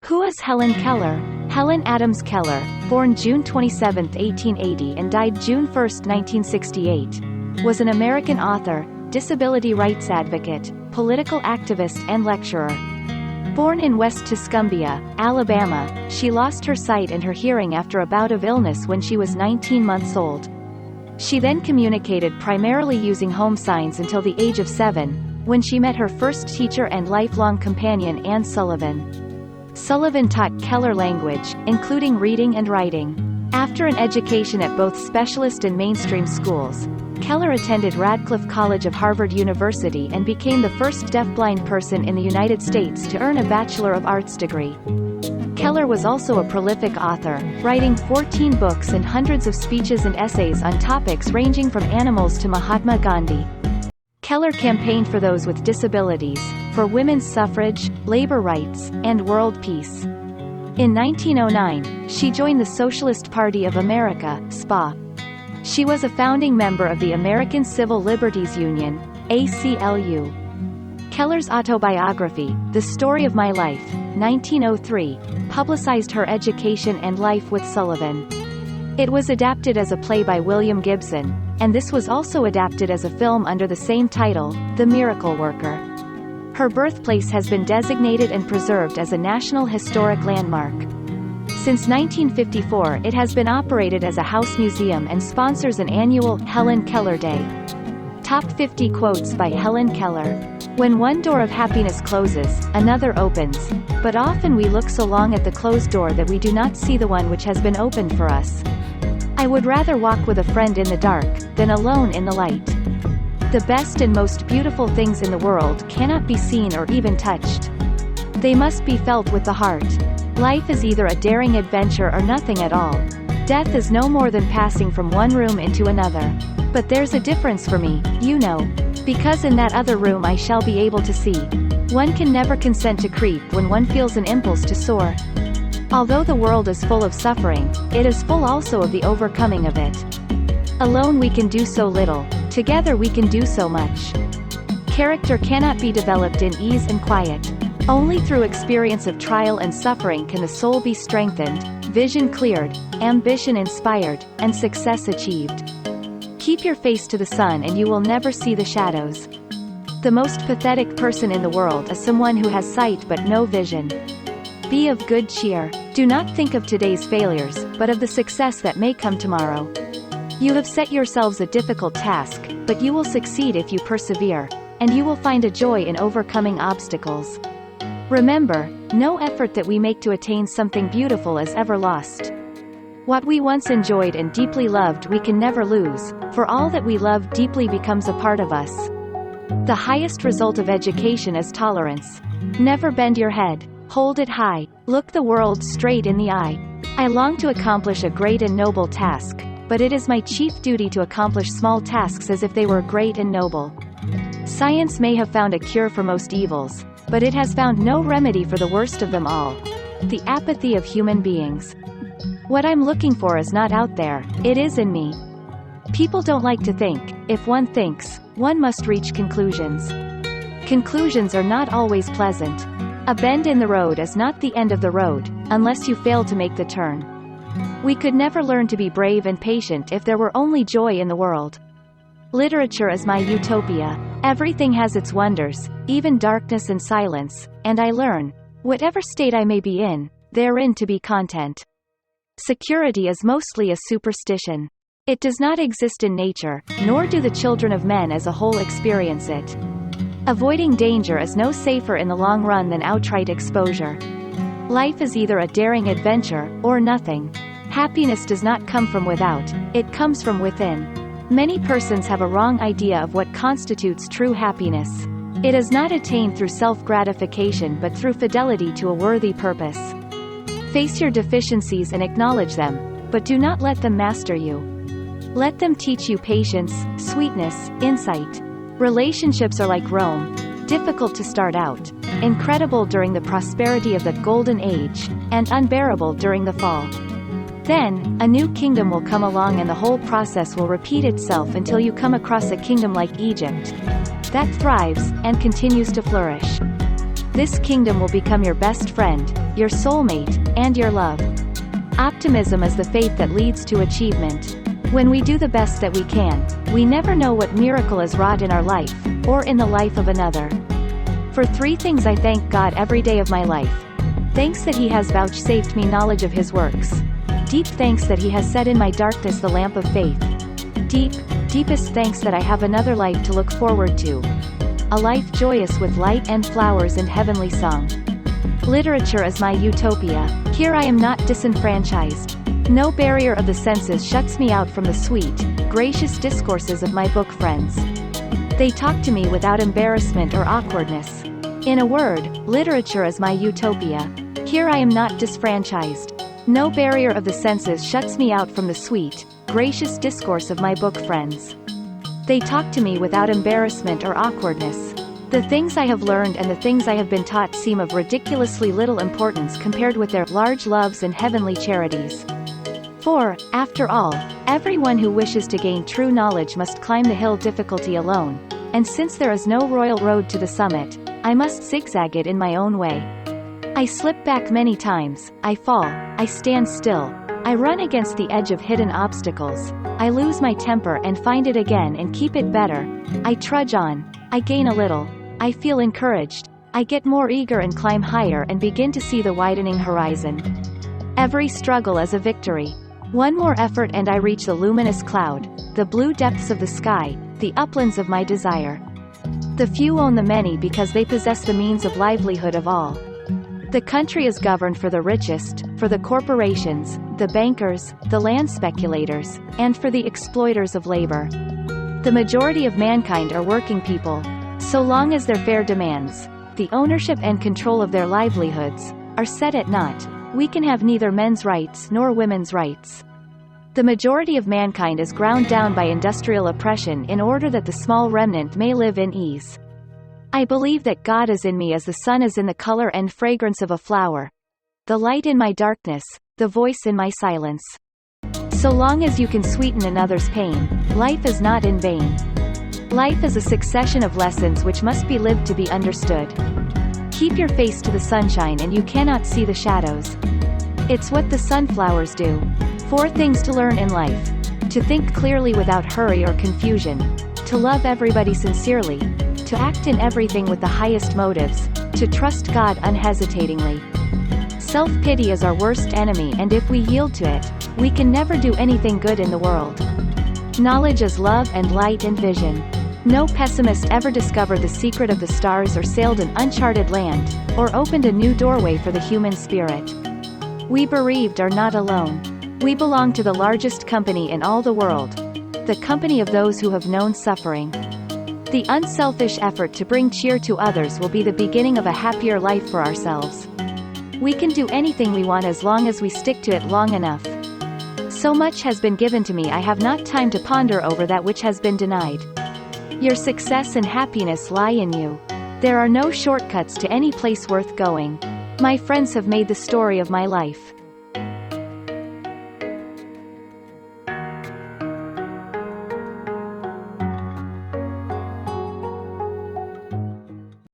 Who is Helen Keller? Helen Adams Keller, born June 27, 1880 and died June 1, 1968, was an American author, disability rights advocate, political activist and lecturer. Born in West Tuscumbia, Alabama, she lost her sight and her hearing after a bout of illness when she was 19 months old. She then communicated primarily using home signs until the age of 7, when she met her first teacher and lifelong companion Anne Sullivan. Sullivan taught Keller language, including reading and writing. After an education at both specialist and mainstream schools, Keller attended Radcliffe College of Harvard University and became the first deafblind person in the United States to earn a Bachelor of Arts degree. Keller was also a prolific author, writing 14 books and hundreds of speeches and essays on topics ranging from animals to Mahatma Gandhi. Keller campaigned for those with disabilities, for women's suffrage, labor rights, and world peace. In 1909, she joined the Socialist Party of America, SPA. She was a founding member of the American Civil Liberties Union, ACLU. Keller's autobiography, The Story of My Life, 1903, publicized her education and life with Sullivan. It was adapted as a play by William Gibson, and this was also adapted as a film under the same title, The Miracle Worker. Her birthplace has been designated and preserved as a National Historic Landmark. Since 1954 it has been operated as a house museum and sponsors an annual Helen Keller Day. Top 50 quotes by Helen Keller. When one door of happiness closes, another opens, but often we look so long at the closed door that we do not see the one which has been opened for us. I would rather walk with a friend in the dark, than alone in the light. The best and most beautiful things in the world cannot be seen or even touched. They must be felt with the heart. Life is either a daring adventure or nothing at all. Death is no more than passing from one room into another. But there's a difference for me, you know. Because in that other room I shall be able to see. One can never consent to creep when one feels an impulse to soar. Although the world is full of suffering, it is full also of the overcoming of it. Alone we can do so little, together we can do so much. Character cannot be developed in ease and quiet. Only through experience of trial and suffering can the soul be strengthened, vision cleared, ambition inspired, and success achieved. Keep your face to the sun and you will never see the shadows. The most pathetic person in the world is someone who has sight but no vision. Be of good cheer. Do not think of today's failures, but of the success that may come tomorrow. You have set yourselves a difficult task, but you will succeed if you persevere, and you will find a joy in overcoming obstacles. Remember, no effort that we make to attain something beautiful is ever lost. What we once enjoyed and deeply loved we can never lose, for all that we love deeply becomes a part of us. The highest result of education is tolerance. Never bend your head. Hold it high. Look the world straight in the eye. I long to accomplish a great and noble task, but it is my chief duty to accomplish small tasks as if they were great and noble. Science may have found a cure for most evils, but it has found no remedy for the worst of them all: the apathy of human beings. What I'm looking for is not out there, it is in me. People don't like to think. If one thinks, one must reach conclusions. Conclusions are not always pleasant. A bend in the road is not the end of the road, unless you fail to make the turn. We could never learn to be brave and patient if there were only joy in the world. Literature is my utopia. Everything has its wonders, even darkness and silence, and I learn, whatever state I may be in, therein to be content. Security is mostly a superstition. It does not exist in nature, nor do the children of men as a whole experience it. Avoiding danger is no safer in the long run than outright exposure. Life is either a daring adventure, or nothing. Happiness does not come from without, it comes from within. Many persons have a wrong idea of what constitutes true happiness. It is not attained through self-gratification but through fidelity to a worthy purpose. Face your deficiencies and acknowledge them, but do not let them master you. Let them teach you patience, sweetness, insight. Relationships are like Rome, difficult to start out, incredible during the prosperity of the Golden Age, and unbearable during the fall. Then, a new kingdom will come along and the whole process will repeat itself until you come across a kingdom like Egypt, that thrives, and continues to flourish. This kingdom will become your best friend, your soulmate, and your love. Optimism is the faith that leads to achievement. When we do the best that we can, we never know what miracle is wrought in our life, or in the life of another. For 3 things I thank God every day of my life. Thanks that He has vouchsafed me knowledge of His works. Deep thanks that He has set in my darkness the lamp of faith. Deepest thanks that I have another life to look forward to. A life joyous with light and flowers and heavenly song. Literature is my utopia. Here I am not disenfranchised. No barrier of the senses shuts me out from the sweet, gracious discourses of my book friends. They talk to me without embarrassment or awkwardness. In a word, literature is my utopia. Here I am not disfranchised. No barrier of the senses shuts me out from the sweet, gracious discourse of my book friends. They talk to me without embarrassment or awkwardness. The things I have learned and the things I have been taught seem of ridiculously little importance compared with their large loves and heavenly charities. For, after all, everyone who wishes to gain true knowledge must climb the hill difficulty alone, and since there is no royal road to the summit, I must zigzag it in my own way. I slip back many times, I fall, I stand still, I run against the edge of hidden obstacles, I lose my temper and find it again and keep it better, I trudge on, I gain a little, I feel encouraged, I get more eager and climb higher and begin to see the widening horizon. Every struggle is a victory. One more effort and I reach the luminous cloud, the blue depths of the sky, the uplands of my desire. The few own the many because they possess the means of livelihood of all. The country is governed for the richest, for the corporations, the bankers, the land speculators, and for the exploiters of labor. The majority of mankind are working people. So long as their fair demands, the ownership and control of their livelihoods, are set at naught, we can have neither men's rights nor women's rights. The majority of mankind is ground down by industrial oppression in order that the small remnant may live in ease. I believe that God is in me as the sun is in the color and fragrance of a flower, the light in my darkness, the voice in my silence. So long as you can sweeten another's pain, life is not in vain. Life is a succession of lessons which must be lived to be understood. Keep your face to the sunshine and you cannot see the shadows. It's what the sunflowers do. 4 things to learn in life. To think clearly without hurry or confusion. To love everybody sincerely. To act in everything with the highest motives. To trust God unhesitatingly. Self-pity is our worst enemy and if we yield to it, we can never do anything good in the world. Knowledge is love and light and vision. No pessimist ever discovered the secret of the stars or sailed an uncharted land, or opened a new doorway for the human spirit. We bereaved are not alone. We belong to the largest company in all the world, the company of those who have known suffering. The unselfish effort to bring cheer to others will be the beginning of a happier life for ourselves. We can do anything we want as long as we stick to it long enough. So much has been given to me I have not time to ponder over that which has been denied. Your success and happiness lie in you. There are no shortcuts to any place worth going. My friends have made the story of my life.